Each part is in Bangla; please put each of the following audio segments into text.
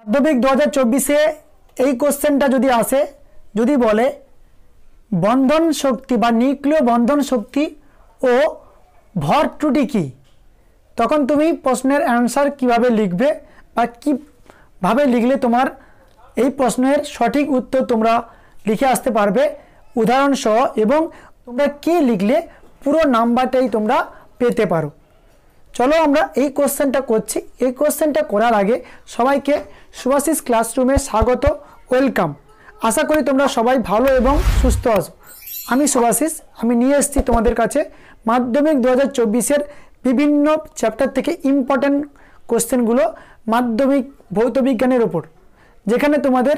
মাধ্যমিক 2024 এই কোশ্চেনটা যদি আসে, যদি বলে বন্ধন শক্তি বা নিউক্লিয় বন্ধন শক্তি ও ভর ত্রুটি কি, তখন তুমি প্রশ্নের অ্যান্সার কিভাবে লিখবে বা কিভাবে লিখলে তোমার এই প্রশ্নের সঠিক উত্তর তোমরা লিখে আসতে পারবে উদাহরণ সহ, এবং তোমরা কি লিখলে পুরো নাম্বারটাই তোমরা পেতে পারো। চলো আমরা এই কোশ্চেনটা করছি। এই কোশ্চেনটা করার আগে সবাইকে শুভাশিস ক্লাসরুমে স্বাগত, ওয়েলকাম। আশা করি তোমরা সবাই ভালো এবং সুস্থ আছো। আমি শুভাশিস, আমি নিয়ে এসেছি তোমাদের কাছে মাধ্যমিক 2024 বিভিন্ন চ্যাপ্টার থেকে ইম্পর্ট্যান্ট কোশ্চেনগুলো মাধ্যমিক ভৌত বিজ্ঞানের ওপর, যেখানে তোমাদের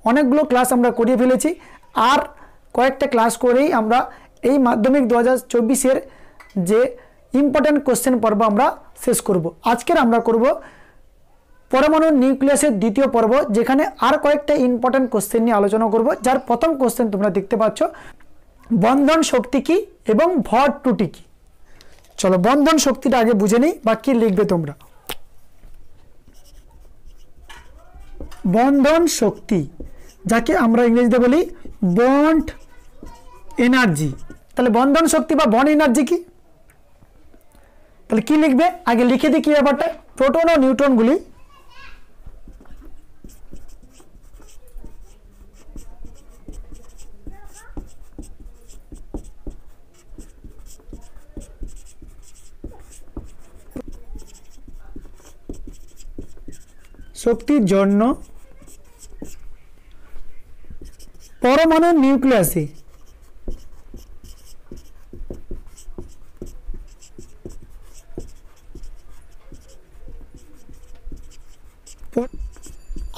অনেকগুলো ক্লাস আমরা করিয়ে ফেলেছি, আর কয়েকটা ক্লাস করেই আমরা এই মাধ্যমিক 2024 যে ইম্পর্ট্যান্ট কোশ্চেন পর্ব আমরা শেষ করব। আজকের আমরা করব পরমাণু নিউক্লিয়াসের দ্বিতীয় পর্ব, যেখানে আর কয়েকটা ইম্পর্ট্যান্ট কোশ্চেন নিয়ে আলোচনা করব। যার প্রথম কোশ্চেন তোমরা দেখতে পাচ্ছ, বন্ধন শক্তি কি এবং ভর ত্রুটি কি। চলো বন্ধন শক্তিটা আগে বুঝে নিই বা কি লিখবে তোমরা। বন্ধন শক্তি, যাকে আমরা ইংরেজিতে বলি বন্ড এনার্জি। তাহলে বন্ধন শক্তি বা বন্ড এনার্জি কি, তাহলে কি লিখবে আগে লিখে দিই কি ব্যাপারটা। প্রোটন ও নিউট্রনগুলি শক্তির জন্য পরমাণু নিউক্লিয়াসে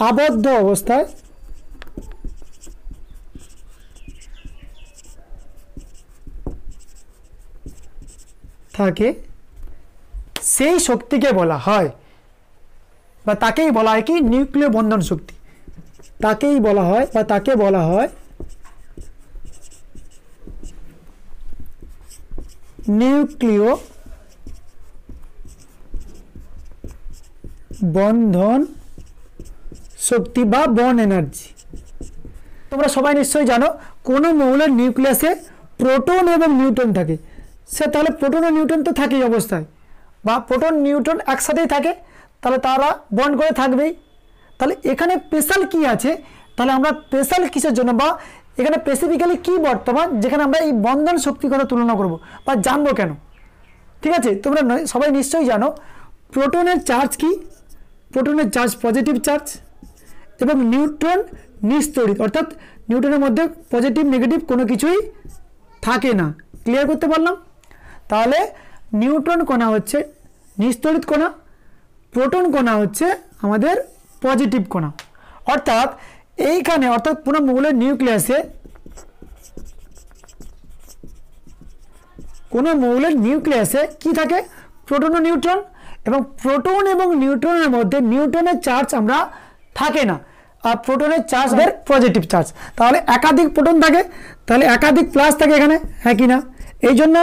আবদ্ধ অবস্থায় থাকে সেই শক্তিকে বলা হয় বা তাকেই বলা হয় কি নিউক্লিয় বন্ধন শক্তি। তাকেই বলা হয় বা তাকে বলা হয় নিউক্লিয় বন্ধন শক্তি বা বন্ড এনার্জি। তোমরা সবাই নিশ্চয়ই জানো কোনো মৌলের নিউক্লিয়াসে প্রোটন এবং নিউট্রন থাকে। সে তাহলে প্রোটন ও নিউট্রন তো থাকেই অবস্থায়, বা প্রোটন নিউট্রন একসাথেই থাকে, তাহলে তারা বন্ড করে থাকবেই। তাহলে এখানে স্পেশাল কি আছে, তাহলে আমরা স্পেশাল কিসের জন্য বা এখানে স্পেসিফিক্যালি কি বর্তমান, যেখানে আমরা এই বন্ধন শক্তির কথা তুলনা করব বা জানবো কেন। ঠিক আছে, তোমরা সবাই নিশ্চয়ই জানো প্রোটনের চার্জ কি, প্রোটনের চার্জ পজিটিভ চার্জ এবং নিউট্রন নিস্তড়িত, অর্থাৎ নিউট্রনের মধ্যে পজিটিভ নেগেটিভ কোনো কিছুই থাকে না। ক্লিয়ার করতে পারলাম? তাহলে নিউট্রন কণা হচ্ছে নিস্তড়িত কণা, প্রোটন কণা হচ্ছে আমাদের পজিটিভ কণা। অর্থাৎ এইখানে অর্থাৎ পুরো মৌলের নিউক্লিয়াসে কোনো মৌলের নিউক্লিয়াসে কি থাকে, প্রোটন ও নিউট্রন, এবং প্রোটন এবং নিউট্রনের মধ্যে নিউট্রনের চার্জ আমরা থাকে না, আর প্রোটনের চার্জ পজিটিভ চার্জ। তাহলে একাধিক প্রোটন থাকে, তাহলে একাধিক প্লাস থাকে এখানে, হ্যাঁ কি না? এই জন্য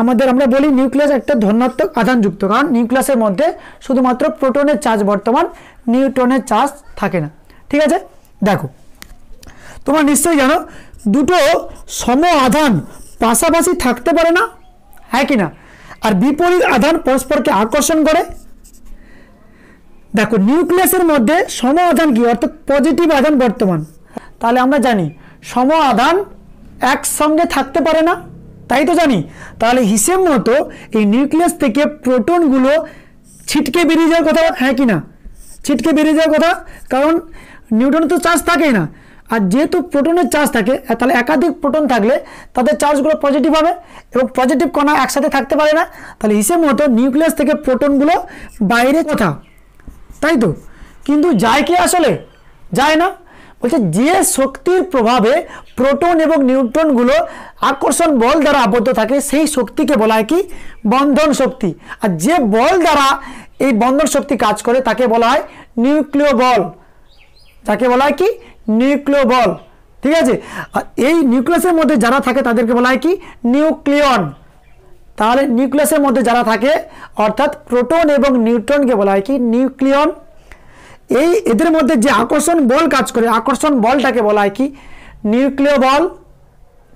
আমরা বলি নিউক্লিয়াস একটা ধনাত্মক আধানযুক্ত, কারণ নিউক্লিয়াসের মধ্যে শুধুমাত্র প্রোটনের চার্জ বর্তমান, নিউট্রনের চার্জ থাকে না। ঠিক আছে, দেখো তোমরা নিশ্চয়ই জানো দুটো সম আধান পাশাপাশি থাকতে পারে না, হ্যাঁ কি না? আর বিপরীত আধান পরস্পরকে আকর্ষণ করে। দেখো নিউক্লিয়াসের মধ্যে সম আধান কি, অর্থাৎ পজিটিভ আধান বর্তমান। তাহলে আমরা জানি সম আধান একসঙ্গে থাকতে পারে না, তাই তো জানি। তাহলে হিসেব মতো এই নিউক্লিয়াস থেকে প্রোটনগুলো ছিটকে বেরিয়ে যাওয়ার কথা, হ্যাঁ কি না? ছিটকে বেরিয়ে যাওয়ার কথা, কারণ নিউট্রনের তো চার্জ থাকেই না, আর যেহেতু প্রোটনের চার্জ থাকে, তাহলে একাধিক প্রোটন থাকলে তাদের চার্জগুলো পজিটিভ হবে এবং পজিটিভ কণা একসাথে থাকতে পারে না। তাহলে হিসেব মতো নিউক্লিয়াস থেকে প্রোটনগুলো বাইরে কথা, তাই তো। কিন্তু যায় কি, আসলে যায় না। বলছে যে শক্তির প্রভাবে প্রোটন এবং নিউট্রনগুলো আকর্ষণ বল দ্বারা আবদ্ধ থাকে, সেই শক্তিকে বলা হয় কি বন্ধন শক্তি। আর যে বল দ্বারা এই বন্ধন শক্তি কাজ করে তাকে বলা হয় নিউক্লিয় বল, তাকে বলা হয় কি নিউক্লিয় বল। ঠিক আছে, আর এই নিউক্লিয়াসের মধ্যে যারা থাকে তাদেরকে বলা হয় কি নিউক্লিয়ন। তাহলে নিউক্লিয়াসের মধ্যে যারা থাকে অর্থাৎ প্রোটন এবং নিউট্রনকে বলা হয় কি নিউক্লিয়ন, এই এদের মধ্যে যে আকর্ষণ বল কাজ করে, আকর্ষণ বলটাকে বলা হয় কি নিউক্লিয় বল,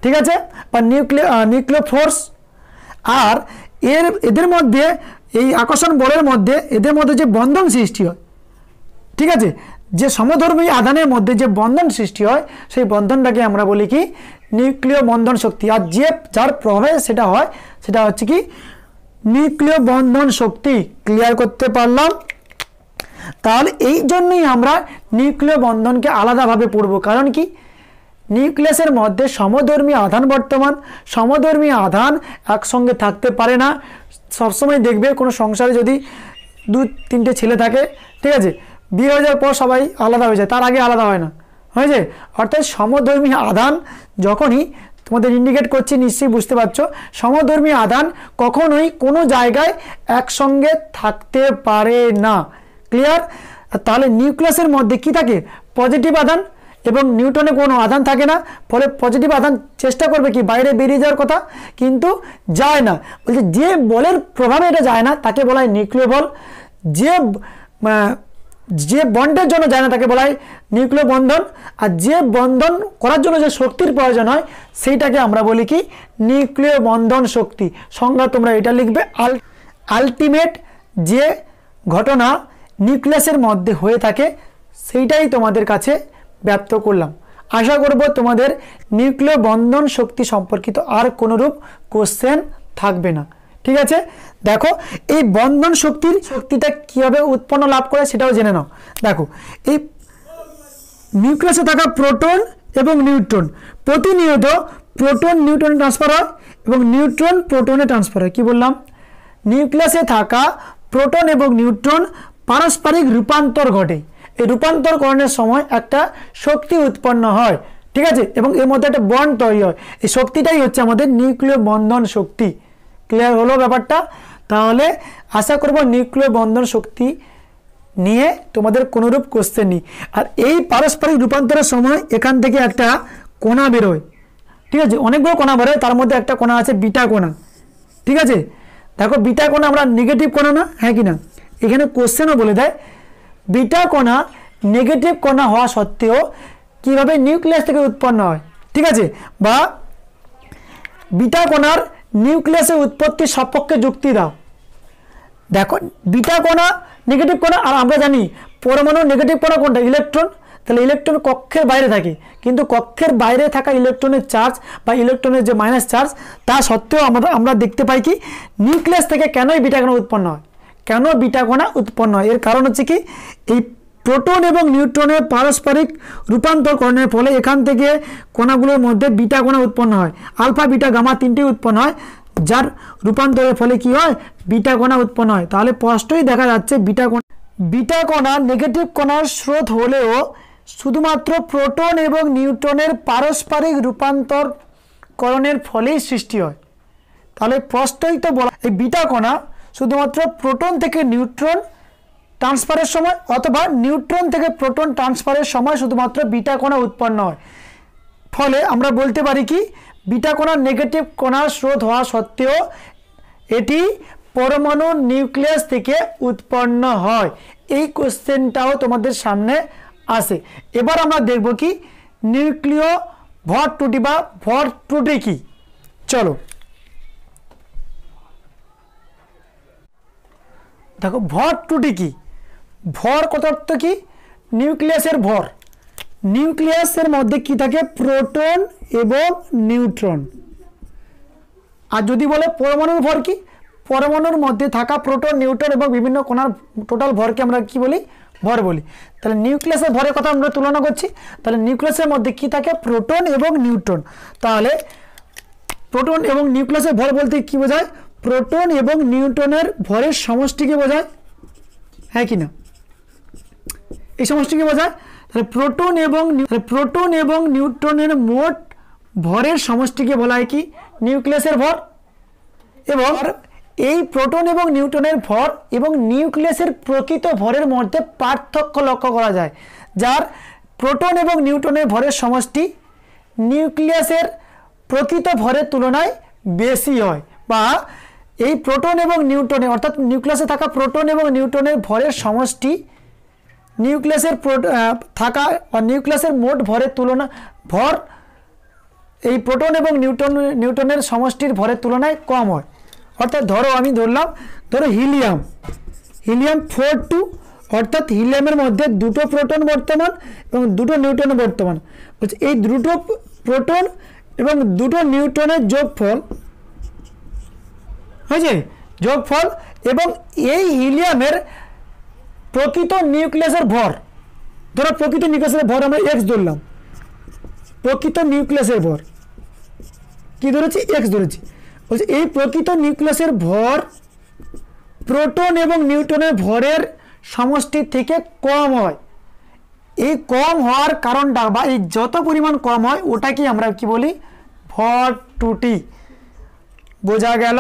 ঠিক আছে, বা নিউক্লিয় ফোর্স। আর এদের মধ্যে এই আকর্ষণ বলের মধ্যে এদের মধ্যে যে বন্ধন সৃষ্টি হয়, ঠিক আছে, যে সমধর্মী আধানের মধ্যে যে বন্ধন সৃষ্টি হয় সেই বন্ধনটাকে আমরা বলি কি নিউক্লিয় বন্ধন শক্তি। আর যার প্রভাবে সেটা হয় সেটা হচ্ছে কি নিউক্লিয় বন্ধন শক্তি। ক্লিয়ার করতে পারলাম? তাহলে এই জন্যই আমরা নিউক্লিয় বন্ধনকে আলাদাভাবে পড়ব। কারণ কি নিউক্লিয়াসের মধ্যে সমধর্মী আধান বর্তমান, সমধর্মী আধান একসঙ্গে থাকতে পারে না। সবসময় দেখবে কোনো সংসারে যদি 2-3টে ছেলে থাকে, ঠিক আছে, বিয়ে হয়ে যাওয়ার পর সবাই আলাদা হয়ে যায়, তার আগে আলাদা হয় না, হয়েছে। অর্থাৎ সমধর্মী আধান যখনই, তোমাদের ইন্ডিকেট করছি নিশ্চয়ই বুঝতে পারছো, সমধর্মী আধান কখনোই কোনো জায়গায় একসঙ্গে থাকতে পারে না। ক্লিয়ার? তাহলে নিউক্লিয়াসের মধ্যে কি থাকে পজিটিভ আধান, এবং নিউটনে কোনো আধান থাকে না, ফলে পজিটিভ আধান চেষ্টা করবে কি বাইরে বেরিয়ে যাওয়ার কথা, কিন্তু যায় না। বলছে যে বলের প্রভাবে এটা যায় না তাকে বলা হয় নিউক্লিয় বল, যে বন্ডের জন্য যায় না তাকে বলা হয় নিউক্লিয় বন্ধন, আর যে বন্ধন করার জন্য যে শক্তির প্রয়োজন হয় সেইটাকে আমরা বলি কি নিউক্লিয় বন্ধন শক্তি। সংজ্ঞা তোমরা এটা লিখবে। আলটিমেট যে ঘটনা নিউক্লিয়াসের মধ্যে হয়ে থাকে সেইটাই তোমাদের কাছে ব্যক্ত করলাম। আশা করব তোমাদের নিউক্লিয় বন্ধন শক্তি সম্পর্কিত আর কোনোরূপ কোশ্চেন থাকবে না। ঠিক আছে, দেখো এই বন্ধন শক্তিটা কিভাবে উৎপন্ন লাভ করে সেটাও জেনে নাও। দেখো এই নিউক্লিয়াসে থাকা প্রোটন এবং নিউট্রন প্রতিনিয়ত প্রোটন নিউট্রনে ট্রান্সফার হয় এবং নিউট্রন প্রোটনে ট্রান্সফার হয়। কি বললাম? নিউক্লিয়াসে থাকা প্রোটন এবং নিউট্রন পারস্পরিক রূপান্তর ঘটে। এই রূপান্তরকরণের সময় একটা শক্তি উৎপন্ন হয়, ঠিক আছে, এবং এর মধ্যে একটা বন্ড তৈরি হয়। এই শক্তিটাই হচ্ছে আমাদের নিউক্লিয় বন্ধন শক্তি। ক্লিয়ার হলো ব্যাপারটা? তাহলে আশা করব নিউক্লিয় বন্ধন শক্তি নিয়ে তোমাদের কোনোরূপ কোশ্চেন নেই। আর এই পারস্পরিক রূপান্তরের সময় এখান থেকে একটা কণা বেরোয়, ঠিক আছে, অনেকগুলো কণা বেরোয়, তার মধ্যে একটা কণা আছে বিটা কণা। ঠিক আছে, দেখো বিটা কণা আমরা নেগেটিভ কণা না, হ্যাঁ কি না? এখানে কোশ্চেনও বলে দেয় বিটা কণা নেগেটিভ কণা হওয়া সত্ত্বেও কিভাবে নিউক্লিয়াস থেকে উৎপন্ন হয়, ঠিক আছে, বা বিটা কণার নিউক্লিয়াসের উৎপত্তি সপক্ষে যুক্তি দাও। দেখো বিটা কণা নেগেটিভ কণা, আর আমরা জানি পরমাণু নেগেটিভ কণা কোনটা? ইলেকট্রন। তাহলে ইলেকট্রন কক্ষের বাইরে থাকে, কিন্তু কক্ষের বাইরে থাকা ইলেকট্রনের চার্জ বা ইলেকট্রনের যে মাইনাস চার্জ তা সত্ত্বেও আমরা দেখতে পাই কি নিউক্লিয়াস থেকে কেনই বিটা কণা উৎপন্ন হয়। কেন বিটা কণা উৎপন্ন হয়? এর কারণ হচ্ছে কি এই প্রোটন এবং নিউট্রনের পারস্পরিক রূপান্তরকরণের ফলে এখান থেকে কণাগুলোর মধ্যে বিটা কণা উৎপন্ন হয়। আলফা বিটা গামা তিনটি উৎপন্ন হয়, যার রূপান্তরের ফলে কি হয় বিটা কণা উৎপন্ন হয়। তাহলে স্পষ্টই দেখা যাচ্ছে বিটা কণা নেগেটিভ কণার স্রোত হলেও শুধুমাত্র প্রোটন এবং নিউট্রনের পারস্পরিক রূপান্তরকরণের ফলেই সৃষ্টি হয়। তাহলে স্পষ্টই তো বলা এই বিটা কণা শুধুমাত্র প্রোটন থেকে নিউট্রন ট্রান্সফারের সময় অথবা নিউট্রন থেকে প্রোটন ট্রান্সফারের সময় শুধুমাত্র বিটা কণা উৎপন্ন হয়। ফলে আমরা বলতে পারি কি বিটা কণার নেগেটিভ কণার স্রোত হওয়া সত্ত্বেও এটি পরমাণু নিউক্লিয়াস থেকে উৎপন্ন হয়। এই কোশ্চেনটাও তোমাদের সামনে আসে। এবার আমরা দেখব কি নিউক্লিয় ভর ত্রুটি বা ভর ত্রুটি কি। চলো দেখো ভর ত্রুটি কি। ভর কত অর্থ কি? নিউক্লিয়াসের ভর। নিউক্লিয়াসের মধ্যে কি থাকে? প্রোটন এবং নিউট্রন। আর যদি বলে পরমাণুর ভর কি? পরমাণুর মধ্যে থাকা প্রোটন নিউট্রন এবং বিভিন্ন কণার টোটাল ভরকে আমরা কি বলি? ভর বলি। তাহলে নিউক্লিয়াসের ভরের কথা আমরা তুলনা করছি। তাহলে নিউক্লিয়াসের মধ্যে কি থাকে? প্রোটন এবং নিউট্রন। তাহলে প্রোটন এবং নিউক্লিয়াসের ভর বলতে কি বোঝায়? প্রোটন এবং নিউট্রনের ভরের সমষ্টিকে বোঝায়, হ্যাঁ কি না? এই সমষ্টিকে বোঝায়। তাহলে প্রোটন এবং নিউট্রনের মোট ভরের সমষ্টিকে বলা হয় কি? নিউক্লিয়াসের ভর। এবং এই প্রোটন এবং নিউট্রনের ভর এবং নিউক্লিয়াসের প্রকৃত ভরের মধ্যে পার্থক্য লক্ষ্য করা যায়, যার প্রোটন এবং নিউট্রনের ভরের সমষ্টি নিউক্লিয়াসের প্রকৃত ভরের তুলনায় বেশি হয়, বা এই প্রোটন এবং নিউট্রনের অর্থাৎ নিউক্লিয়াসে থাকা প্রোটন এবং নিউট্রনের ভরের সমষ্টি নিউক্লিয়াসের থাকা বা নিউক্লিয়াসের মোট ভরের তুলনা ভর এই প্রোটন এবং নিউট্রনের সমষ্টির ভরের তুলনায় কম হয়। অর্থাৎ ধরো আমি ধরলাম, ধরো হিলিয়াম 4 অর্থাৎ হিলিয়ামের মধ্যে দুটো প্রোটন বর্তমান এবং দুটো নিউট্রন বর্তমান। বলছে এই দুটো প্রোটন এবং দুটো নিউট্রনের যোগফল হয়েছে, যোগফল এবং এই হিলিয়ামের প্রকৃত নিউক্লিয়াসের ভর, ধরো প্রকৃত নিউক্লিয়াসের ভর আমরা এক্স ধরলাম, প্রকৃত নিউক্লিয়াসের ভর কি ধরেছি, এক্স ধরেছি। বলছে এই প্রকৃত নিউক্লিয়াসের ভর প্রোটন এবং নিউট্রনের ভরের সমষ্টি থেকে কম হয়। এই কম হওয়ার কারণটা বা এই যত পরিমাণ কম হয় ওটাকে আমরা কি বলি, ভর ত্রুটি। বোঝা গেল?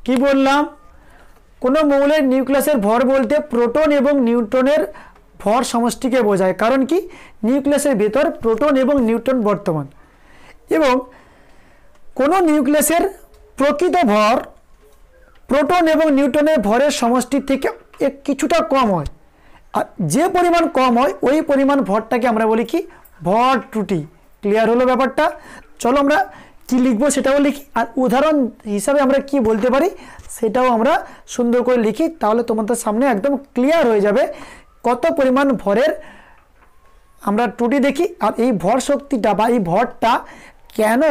কি বললাম, কোনো মৌলের নিউক্লিয়াসের ভর বলতে প্রোটন এবং নিউট্রনের ভর সমষ্টিকে বোঝায়। কারণ কি, নিউক্লিয়াসের ভেতর প্রোটন এবং নিউট্রন বর্তমান এবং কোনো নিউক্লিয়াসের প্রকৃত ভর প্রোটন এবং নিউট্রনের ভরের সমষ্টি থেকে কিছুটা কম হয়। আর যে পরিমাণ কম হয় ওই পরিমাণ ভরটাকে আমরা বলি কি, ভর ত্রুটি। ক্লিয়ার হলো ব্যাপারটা? চলো আমরা কি লিখবো সেটাও লিখি, আর উদাহরণ হিসাবে আমরা কি বলতে পারি সেটাও আমরা সুন্দর করে লিখি, তাহলে তোমাদের সামনে একদম ক্লিয়ার হয়ে যাবে কত পরিমাণ ভরের আমরা ত্রুটি দেখি, আর এই ভর শক্তিটা বা এই ভরটা কেন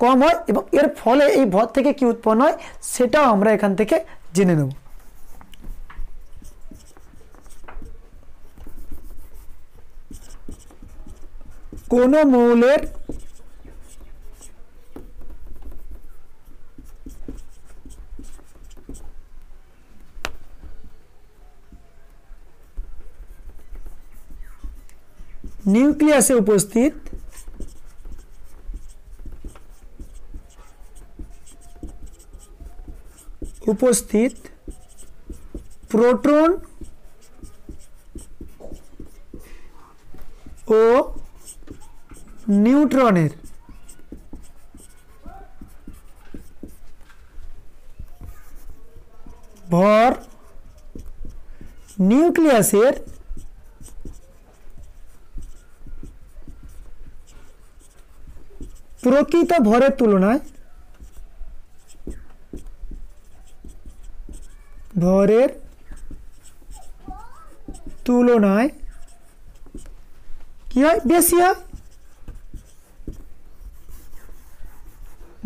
কম হয় এবং এর ফলে এই ভর থেকে কি উৎপন্ন হয় সেটাও আমরা এখান থেকে জেনে নেব। কোন মৌলের নিউক্লিয়াসে উপস্থিত প্রোটন ও নিউট্রনের ভর নিউক্লিয়াসের প্রকৃত ভরের তুলনায় কি হয়, বেশি হয়,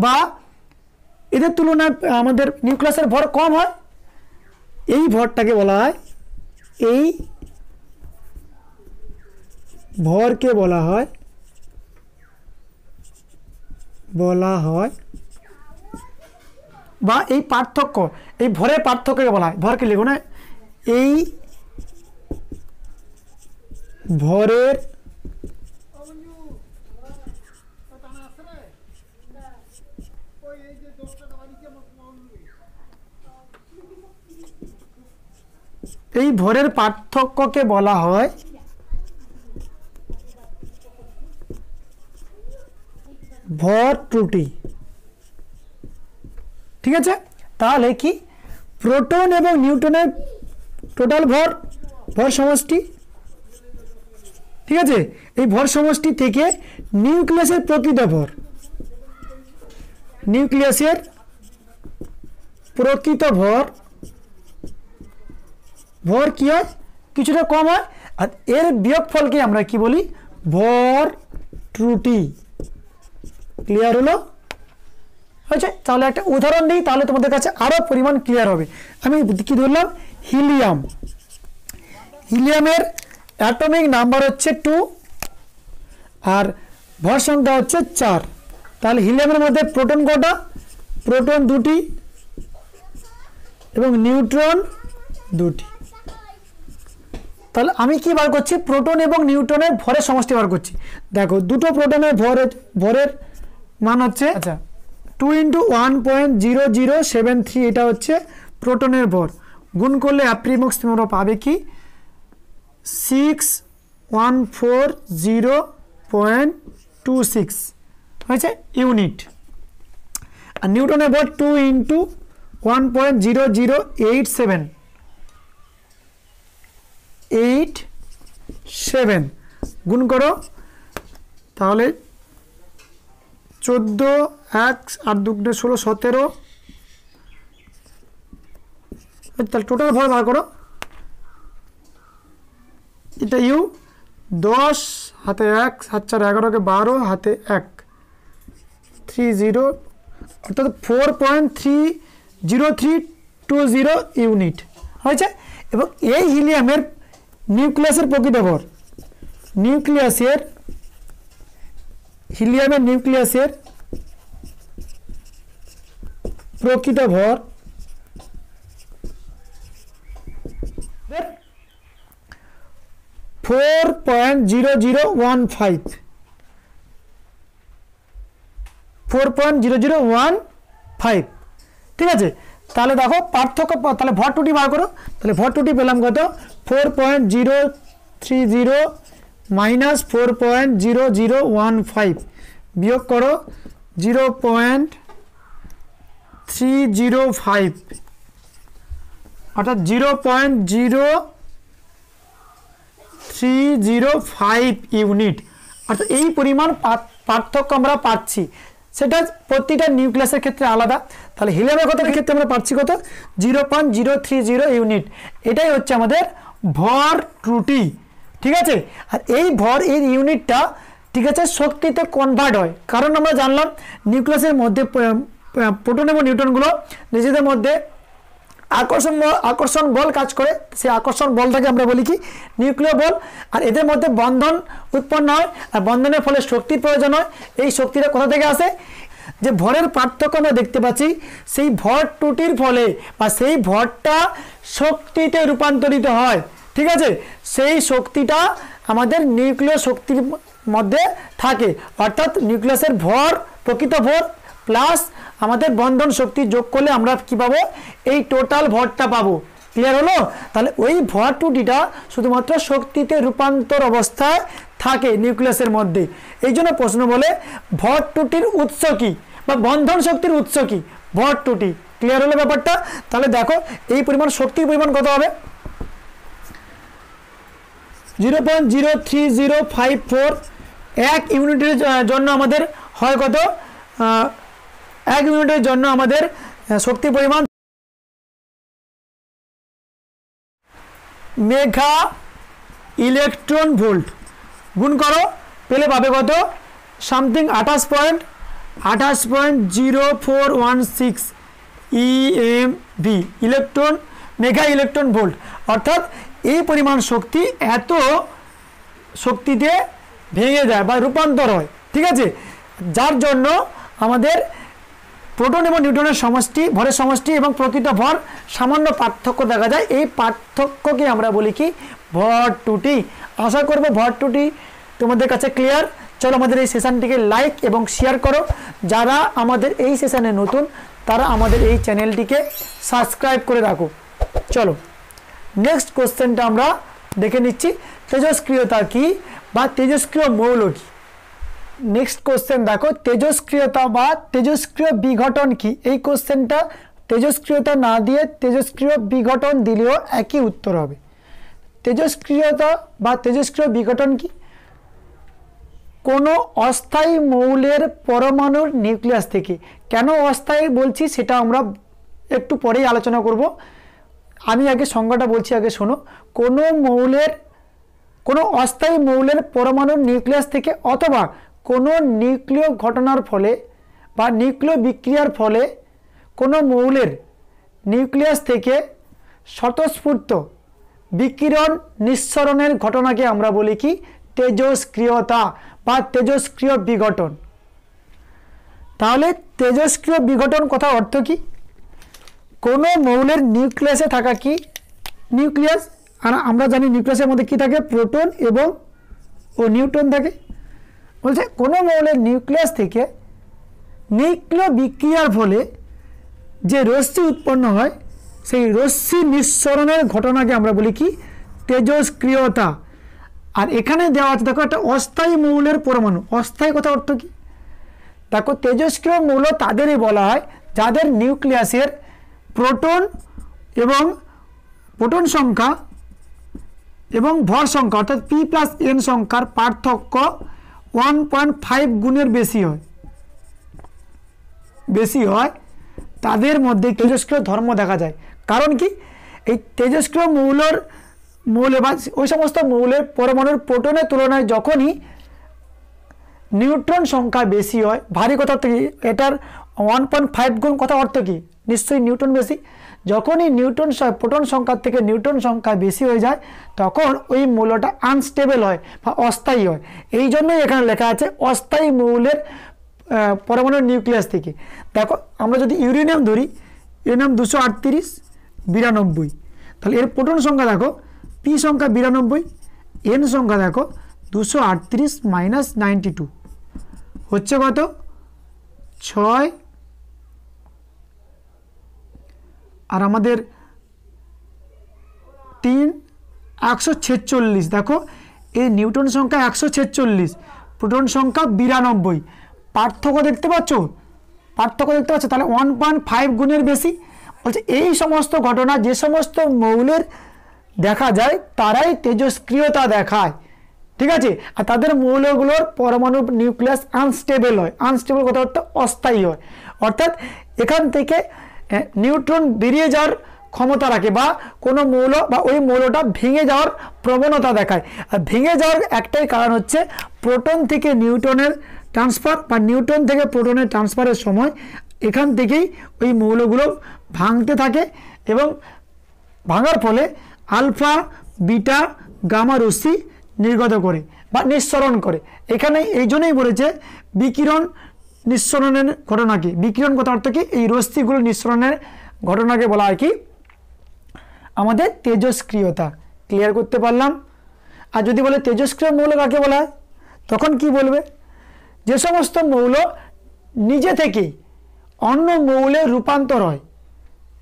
বা এদের তুলনায় আমাদের নিউক্লিয়াসের ভর কম হয়। এই ভরটাকে বলা হয়, এই ভরকে বলা হয় বা এই পার্থক্য, এই ভরের পার্থক্যকে বলা হয়, ভরকে লিখো না, এই ভরের পার্থক্যকে বলা হয় ভর ত্রুটি। ঠিক আছে, তাহলে কি প্রোটন এবং নিউট্রনের টোটাল ভর সমষ্টি, ঠিক আছে, এই ভর সমষ্টি থেকে নিউক্লিয়াসের প্রকৃত ভর কি হয়, কিছুটা কম হয়, আর এর বিয়োগফলকে আমরা কি বলি, ভর ত্রুটি। ক্লিয়ার হলো? হয়েছে? তাহলে একটা উদাহরণ দিই, তাহলে তোমাদের কাছে আরো পরিমাণ ক্লিয়ার হবে। আমি কি ধরলাম, হিলিয়ামের অ্যাটমিক নাম্বার হচ্ছে 2 আর ভর সংখ্যা হচ্ছে 4। তাহলে হিলিয়ামের মধ্যে প্রোটন কটা, প্রোটন 2টি এবং নিউট্রন 2টি। তাহলে আমি কি বার করছি, প্রোটন এবং নিউট্রনের ভরের সমষ্টি বার করছি। দেখো দুটো প্রোটনের ভরের মান হচ্ছে, আচ্ছা 2 × 1.0073, এটা হচ্ছে প্রোটনের ভর, গুণ করলে অ্যাপ্রিমক্স তোমরা পাবে কি 6140.26 হয়েছে ইউনিট। আর নিউটনের ভর 2 × 1.0087 7 গুণ করো, তাহলে 14 1 8 2 16 17, তাহলে টোটাল ভর বার করো। এটা ইউ 10 হাতে 1 7 4 11 কে 12 হাতে 1 30 অর্থাৎ 4.30320 ইউনিট হয়েছে। এবং এই হিলিয়ামের নিউক্লিয়াসের প্রকৃত ভর, হিলিয়ামের নিউক্লিয়াসের প্রকৃত ভর 4.0015, 4.0015, ঠিক আছে। তাহলে দেখো পার্থক্য, তাহলে ভর টুটি বার করো, তাহলে ভর টুটি পেলাম কত 4.030 মাইনাস 4.0015 বিয়োগ করো 0.305 অর্থাৎ 0.0305 ইউনিট। অর্থাৎ এই পরিমাণ পার্থক্য আমরা পাচ্ছি, সেটা প্রতিটা নিউক্লিয়াসের ক্ষেত্রে আলাদা। তাহলে হিলিয়ামের ক্ষেত্রে আমরা পাচ্ছি কত 0.030 ইউনিট। এটাই হচ্ছে আমাদের ভর ত্রুটি, ঠিক আছে। আর এই ভর, এই ইউনিটটা, ঠিক আছে, শক্তিতে কনভার্ট হয়। কারণ আমরা জানলাম নিউক্লিয়াসের মধ্যে প্রোটন এবং নিউট্রনগুলো নিজেদের মধ্যে আকর্ষণ বল কাজ করে। সেই আকর্ষণ বলটাকে আমরা বলি কি নিউক্লিয় বল। আর এদের মধ্যে বন্ধন উৎপন্ন হয়, আর বন্ধনের ফলে শক্তির প্রয়োজন হয়। এই শক্তিটা কোথা থেকে আসে? যে ভরের পার্থক্য আমরা দেখতে পাচ্ছি, সেই ভর ত্রুটির ফলে বা সেই ভরটা শক্তিতে রূপান্তরিত হয়, ঠিক আছে। সেই শক্তিটা আমাদের নিউক্লিয় শক্তির মধ্যে থাকে, অর্থাৎ নিউক্লিয়াসের ভর, প্রকৃত ভর প্লাস আমাদের বন্ধন শক্তি যোগ করলে আমরা কি পাবো? এই টোটাল ভরটা পাবো। ক্লিয়ার হলো? তাহলে ওই ভর ত্রুটিটা শুধুমাত্র শক্তিতে রূপান্তর অবস্থায় থাকে নিউক্লিয়াসের মধ্যে। এই জন্য প্রশ্ন বলে ভর ত্রুটির উৎস কি বা বন্ধন শক্তির উৎস কি? ভর ত্রুটি। ক্লিয়ার হলো ব্যাপারটা? তাহলে দেখো এই পরিমাণ শক্তির পরিমাণ কত হবে? 0.03054। 1 ইউনিটের জন্য আমাদের হয় কত? 1 ইউনিটের জন্য আমাদের শক্তির পরিমাণ মেগা ইলেকট্রন ভোল্ট। গুণ করো, পেলে পাবে কত? Something 28.0416 EMV, electron, mega electron volt. অর্থাৎ এই পরিমাণ শক্তি এত শক্তিতে ভেঙে যায় বা রূপান্তর হয়, ঠিক আছে। যার জন্য আমাদের প্রোটন এবং নিউট্রনের সমষ্টি, ভরের সমষ্টি এবং প্রকৃত ভর সামান্য পার্থক্য দেখা যায়। এই পার্থক্যকে আমরা বলি কি? ভর ত্রুটি। আশা করব ভর ত্রুটি তোমাদের কাছে ক্লিয়ার। চলো আমাদের এই সেশনটিকে লাইক এবং শেয়ার করো। যারা আমাদের এই সেশনে নতুন, তারা আমাদের এই চ্যানেলটিকে সাবস্ক্রাইব করে রাখো। চলো নেক্সট কোশ্চেনটা আমরা দেখে নিচ্ছি, তেজস্ক্রিয়তা কি বা তেজস্ক্রিয় মৌল কি। নেক্সট কোশ্চেন দেখো, তেজস্ক্রিয়তা বা তেজস্ক্রিয় বিঘটন কি। এই কোশ্চেনটা তেজস্ক্রিয়তা না দিয়ে তেজস্ক্রিয় বিঘটন দিলেও একই উত্তর হবে। তেজস্ক্রিয়তা বা তেজস্ক্রিয় বিঘটন কি? কোনো অস্থায়ী মৌলের পরমাণুর নিউক্লিয়াস থেকে। কেন অস্থায়ী বলছি সেটা আমরা একটু পরেই আলোচনা করব। আমি আগে সংজ্ঞাটা বলছি, আগে শোনো। কোনো অস্থায়ী মৌলের পরমাণুর নিউক্লিয়াস থেকে অথবা কোনো নিউক্লিয় ঘটনার ফলে বা নিউক্লিয় বিক্রিয়ার ফলে কোনো মৌলের নিউক্লিয়াস থেকে স্বতঃস্ফূর্ত বিকিরণ নিঃসরণের ঘটনাকে আমরা বলি কি? তেজস্ক্রিয়তা বা তেজস্ক্রিয় বিঘটন। তাহলে তেজস্ক্রিয় বিঘটন কথা অর্থ কি? কোনো মৌলের নিউক্লিয়াসে থাকা কি? নিউক্লিয়াস, আর আমরা জানি নিউক্লিয়াসের মধ্যে কি থাকে? প্রোটন এবং নিউট্রন থাকে। বলছে কোনো মৌলের নিউক্লিয়াস থেকে নিউক্লিয় বিক্রিয়ার ফলে যে রশ্মি উৎপন্ন হয়, সেই রশ্মি নিঃসরণের ঘটনাকে আমরা বলি কি? তেজস্ক্রিয়তা। আর এখানে দেওয়া আছে দেখো একটা অস্থায়ী মৌলের পরমাণু। অস্থায়ী কথা অর্থ কি? দেখো তেজস্ক্রিয় মৌল তাদেরই বলা হয় যাদের নিউক্লিয়াসের প্রোটন এবং প্রোটন সংখ্যা এবং ভর সংখ্যা অর্থাৎ পি প্লাস এন সংখ্যার পার্থক্য 1.5 গুণের বেশি হয় তাদের মধ্যে তেজস্ক্রিয় ধর্ম দেখা যায়। কারণ কি, এই তেজস্ক্রিয় মৌল বা ওই সমস্ত মৌলের পরমাণুর প্রোটনের তুলনায় যখনই নিউট্রন সংখ্যা বেশি হয়, ভারী কথা অর্থ কি, এটার 1.5 গুণ কথা অর্থ কি, নিশ্চয়ই নিউটন বেশি। যখনই প্রোটন সংখ্যার থেকে নিউট্রন সংখ্যা বেশি হয়ে যায় তখন ওই মৌলটা আনস্টেবল হয় বা অস্থায়ী হয়। এই জন্যই এখানে লেখা আছে অস্থায়ী মৌলের পরমাণুর নিউক্লিয়াস থেকে। দেখো আমরা যদি ইউরেনিয়াম ধরি, ইউরেনিয়াম 238 92, তাহলে এর প্রোটন সংখ্যা দেখো পি সংখ্যা 92, এন সংখ্যা দেখো 238 - 92 হচ্ছে কত 6, আর আমাদের 3 146। দেখো এই নিউটন সংখ্যা 146, প্রোটন সংখ্যা 92, পার্থক্য দেখতে পাচ্ছ, তাহলে 1.5 গুণের বেশি। বলছে এই সমস্ত ঘটনা যে সমস্ত মৌলের দেখা যায় তারাই তেজস্ক্রিয়তা দেখায়, ঠিক আছে। আর তাদের মৌলগুলোর পরমাণু নিউক্লিয়াস আনস্টেবল হয়। আনস্টেবল কথা অর্থ অস্থায়ী হয়, অর্থাৎ এখান থেকে নিউট্রন বেরিয়ে যাওয়ার ক্ষমতা রাখে বা কোনো মৌল বা ওই মৌলটা ভেঙে যাওয়ার প্রবণতা দেখায়। আর ভেঙে যাওয়ার একটাই কারণ হচ্ছে প্রোটন থেকে নিউট্রনের ট্রান্সফার বা নিউট্রন থেকে প্রোটনের ট্রান্সফারের সময় এখান থেকেই ওই মৌলগুলো ভাঙতে থাকে এবং ভাঙার ফলে আলফা, বিটা, গামা রশ্মি নির্গত করে বা নিঃসরণ করে। এখানে এই জন্যই বলেছে বিকিরণ নিঃসরণের ঘটনাকে, বিকিরণ কথা অর্থ কি, এই রশ্মিগুলো নিঃসরণের ঘটনাকে বলা হয় কি আমাদের তেজস্ক্রিয়তা। ক্লিয়ার করতে পারলাম? আর যদি বলে তেজস্ক্রিয় মৌল কাকে বলা হয়, তখন কি বলবে, যে সমস্ত মৌল নিজে থেকেই অন্য মৌলে রূপান্তর হয়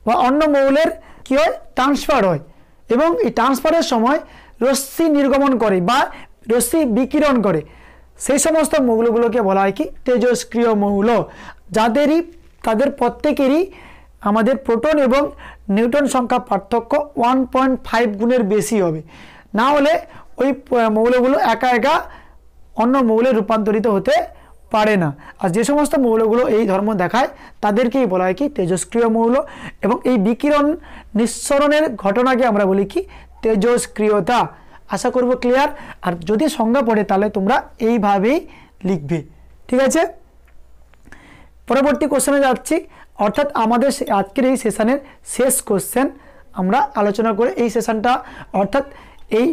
বা অন্য মৌলের কি হয় ট্রান্সফার হয় এবং এই ট্রান্সফারের সময় রশ্মি নির্গমন করে বা রশ্মি বিকিরণ করে, সেই সমস্ত মৌলগুলোকে বলা হয় কি তেজস্ক্রিয় মৌল। তাদের প্রত্যেকেরই আমাদের প্রোটন এবং নিউট্রন সংখ্যা পার্থক্য 1.5 গুণের বেশি হবে, না হলে ওই মৌলগুলো একা একা অন্য মৌলে রূপান্তরিত হতে পারে না। আর যে সমস্ত মৌলগুলো এই ধর্ম দেখায় তাদেরকেই বলা হয় কি তেজস্ক্রিয় মৌল, এবং এই বিকিরণ নিঃসরণের ঘটনাকে আমরা বলি কি তেজস্ক্রিয়তা। আশা করব ক্লিয়ার। আর যদি সংজ্ঞা পড়ে তাহলে তোমরা এইভাবেই লিখবে, ঠিক আছে। পরবর্তী কোশ্চেনে যাচ্ছি, অর্থাৎ আমাদের আজকের এই সেশনের শেষ কোশ্চেন আমরা আলোচনা করে এই সেশনটা, অর্থাৎ এই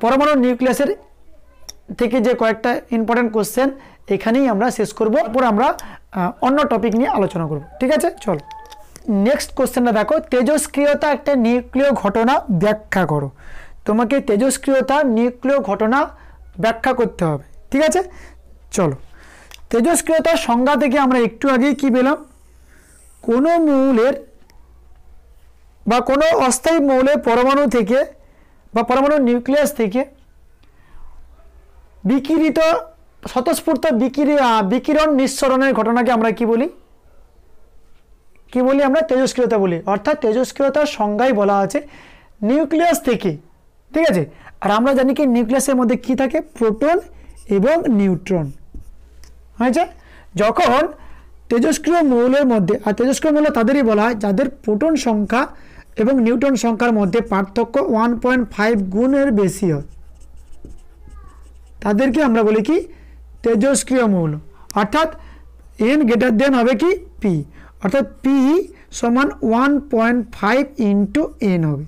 পরমাণু নিউক্লিয়াসের থেকে যে কয়েকটা ইম্পর্টেন্ট কোশ্চেন এখানেই আমরা শেষ করব, তারপর আমরা অন্য টপিক নিয়ে আলোচনা করব, ঠিক আছে। চলো নেক্সট কোশ্চেনটা দেখো, তেজস্ক্রিয়তা একটা নিউক্লিয় ঘটনা ব্যাখ্যা করো। তোমাকে তেজস্ক্রিয়তা নিউক্লিয় ঘটনা ব্যাখ্যা করতে হবে, ঠিক আছে। চলো তেজস্ক্রিয়তার সংজ্ঞা থেকে আমরা একটু আগেই কি পেলাম, কোনো মৌলের বা কোনো অস্থায়ী মৌলের পরমাণু থেকে বা পরমাণু নিউক্লিয়াস থেকে বিকিরিত স্বতঃস্ফূর্ত বিকিরণ নিঃসরণের ঘটনাকে আমরা কি বলি আমরা তেজস্ক্রিয়তা বলি। অর্থাৎ তেজস্ক্রিয়তার সংজ্ঞায় বলা আছে নিউক্লিয়াস থেকে, ঠিক আছে। আর আমরা জানি কি নিউক্লিয়াসের মধ্যে কি থাকে, প্রোটন এবং নিউট্রন হয়েছে। যখন তেজস্ক্রিয় মৌলের মধ্যে, আর তেজস্ক্রিয় মৌল তাদেরই বলা হয় যাদের প্রোটন সংখ্যা এবং নিউট্রন সংখ্যার মধ্যে পার্থক্য 1.5 গুণের বেশি হয়, তাদেরকে আমরা বলি কি তেজস্ক্রিয় মৌল। অর্থাৎ n গ্রেটার দেন হবে কি p, অর্থাৎ p সমান 1.5 ইন্টু n হবে।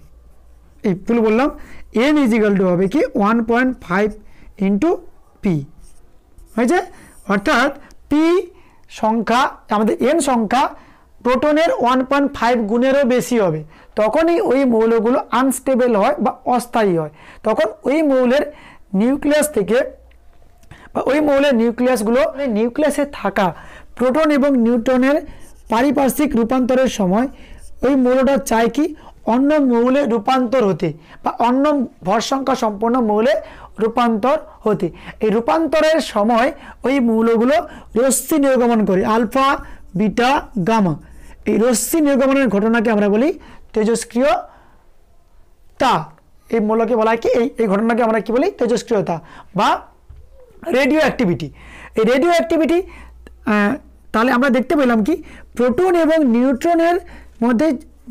এই ভুল বললাম, n ইজিক্যাল টু হবে কি 1.5 ইন্টু p হয়েছে। অর্থাৎ p সংখ্যা আমাদের n সংখ্যা প্রোটনের 1.5 গুণেরও বেশি হবে, তখনই ওই মৌলগুলো আনস্টেবল হয় বা অস্থায়ী হয়। তখন ওই মৌলের নিউক্লিয়াস থেকে বা ওই মৌলের নিউক্লিয়াসে থাকা প্রোটন এবং নিউট্রনের পারিপার্শ্বিক রূপান্তরের সময় ওই মৌলটা চায় কি অন্য মৌলে রূপান্তর হতে বা অন্য ভর সংখ্যা সম্পন্ন মৌলে রূপান্তর হতে। এই রূপান্তরের সময় ওই মৌলগুলো রশ্মি নির্গমন করে, আলফা, বিটা, গামা। এই রশ্মি নির্গমনের ঘটনাকে আমরা বলি তেজস্ক্রিয়তা। এই মৌলকে বলা হয় কি, এই ঘটনাকে আমরা কি বলি, তেজস্ক্রিয়তা বা রেডিও অ্যাক্টিভিটি। এই রেডিও অ্যাক্টিভিটি তাহলে আমরা দেখতে পেলাম কি, প্রোটন এবং নিউট্রনের মধ্যে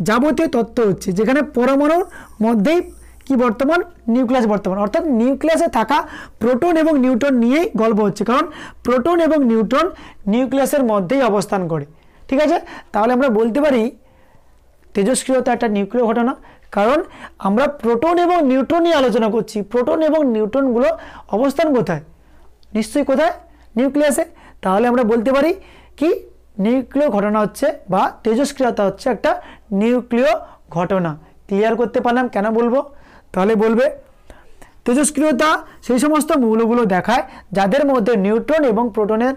যাবতীয় তত্ত্ব হচ্ছে, যেখানে পরমাণুর মধ্যেই কি বর্তমান, নিউক্লিয়াস বর্তমান, অর্থাৎ নিউক্লিয়াসে থাকা প্রোটন এবং নিউট্রন নিয়েই গল্প হচ্ছে, কারণ প্রোটন এবং নিউট্রন নিউক্লিয়াসের মধ্যেই অবস্থান করে। ঠিক আছে, তাহলে আমরা বলতে পারি তেজস্ক্রিয়তা একটা নিউক্লিয় ঘটনা, কারণ আমরা প্রোটন এবং নিউট্রন নিয়ে আলোচনা করছি। প্রোটন এবং নিউট্রনগুলো অবস্থান কোথায়, নিশ্চয়ই কোথায়, নিউক্লিয়াসে। তাহলে আমরা বলতে পারি কি, নিউক্লিয় ঘটনা হচ্ছে বা তেজস্ক্রিয়তা হচ্ছে একটা নিউক্লিয় ঘটনা। ক্লিয়ার করতে পারলাম কেন বলবো? তাহলে বলবে তেজস্ক্রিয়তা সেই সমস্ত মৌলগুলো দেখায় যাদের মধ্যে নিউট্রন এবং প্রোটনের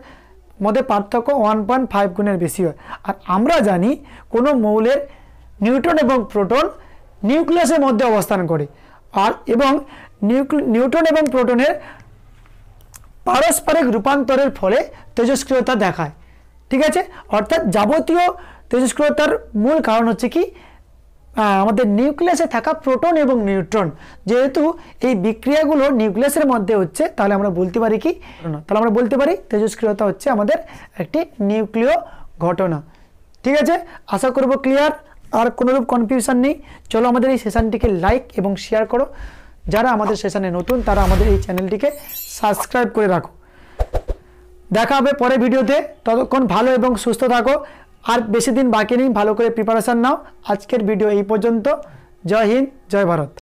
মধ্যে পার্থক্য 1.5 গুণের বেশি হয়। আর আমরা জানি কোনো মৌলের নিউট্রন এবং প্রোটন নিউক্লিয়াসের মধ্যে অবস্থান করে, আর এবং নিউট্রন এবং প্রোটনের পারস্পরিক রূপান্তরের ফলে তেজস্ক্রিয়তা দেখায়। ঠিক আছে, অর্থাৎ যাবতীয় তেজস্ক্রিয়তার মূল কারণ হচ্ছে কি, আমাদের নিউক্লিয়াসে থাকা প্রোটন এবং নিউট্রন। যেহেতু এই বিক্রিয়াগুলো নিউক্লিয়াসের মধ্যে হচ্ছে, তাহলে আমরা বলতে পারি কি, তাহলে আমরা বলতে পারি তেজস্ক্রিয়তা হচ্ছে আমাদের একটি নিউক্লিয় ঘটনা। ঠিক আছে, আশা করব ক্লিয়ার, আর কোনোরূপ কনফিউশন নেই। চলো আমাদের এই সেশনটিকে লাইক এবং শেয়ার করো। যারা আমাদের সেশনে নতুন তারা আমাদের এই চ্যানেলটিকে সাবস্ক্রাইব করে রাখো। দেখা হবে পরে ভিডিওতে, ততক্ষণ ভালো এবং সুস্থ থাকো। আর বেশি দিন বাকি নেই, ভালো করে প্রিপারেশান নাও। আজকের ভিডিও এই পর্যন্ত। জয় হিন্দ, জয় ভারত।